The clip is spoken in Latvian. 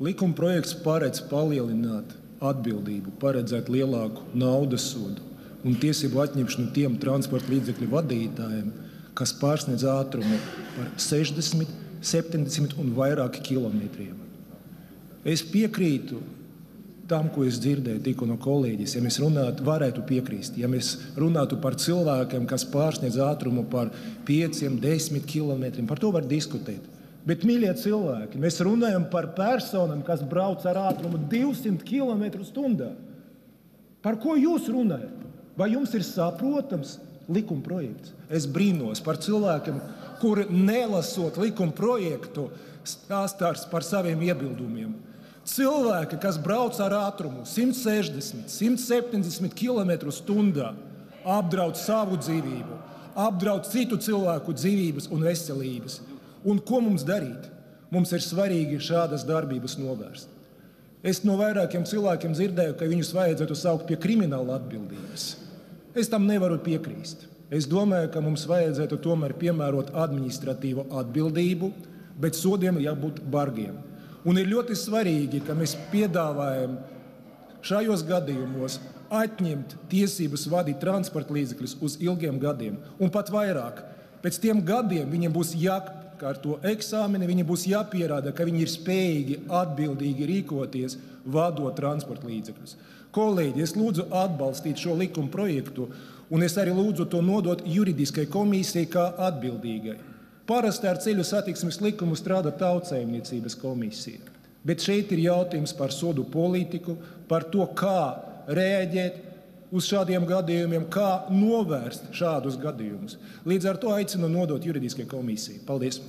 Likuma projekts paredz palielināt atbildību, paredzēt lielāku naudas sodu un tiesību atņemšanu tiem transporta līdzekļu vadītājiem, kas pārsniedz ātrumu par 60, 70 un vairāk kilometriem. Es piekrītu tam, ko es dzirdēju tikko no kolēģis. Ja mēs varētu piekrist, ja mēs runātu par cilvēkiem, kas pārsniedz ātrumu par 5, 10 kilometriem, par to var diskutēt. Bet, mīļie cilvēki, mēs runājam par personām, kas brauc ar ātrumu 200 km/h. Par ko jūs runājat? Vai jums ir saprotams likuma projekts? Es brīnos par cilvēkiem, kuri nelasot likuma projektu, stāstās par saviem iebildumiem. Cilvēki, kas brauc ar ātrumu 160, 170 km/h, apdraud savu dzīvību, apdraud citu cilvēku dzīvības un veselības. Un ko mums darīt? Mums ir svarīgi šādas darbības novērst. Es no vairākiem cilvēkiem dzirdēju, ka viņus vajadzētu saukt pie krimināla atbildības. Es tam nevaru piekrist. Es domāju, ka mums vajadzētu tomēr piemērot administratīvu atbildību, bet sodiem jābūt bargiem. Un ir ļoti svarīgi, ka mēs piedāvājam šajos gadījumos atņemt tiesības vadīt transporta līdzekļus uz ilgiem gadiem. Un pat vairāk. Pēc tiem gadiem viņiem būs jākārto eksāmeni, viņiem būs jāpierāda, ka viņi ir spējīgi atbildīgi rīkoties, vadot transporta līdzekļus. Kolēģi, es lūdzu atbalstīt šo likuma projektu, un es arī lūdzu to nodot juridiskai komisijai kā atbildīgai. Parasti ar ceļu satiksmes likumu strādā Tautsaimniecības komisija. Bet šeit ir jautājums par sodu politiku, par to, kā reaģēt uz šādiem gadījumiem, kā novērst šādus gadījumus. Līdz ar to aicinu nodot juridiskai komisijai. Paldies!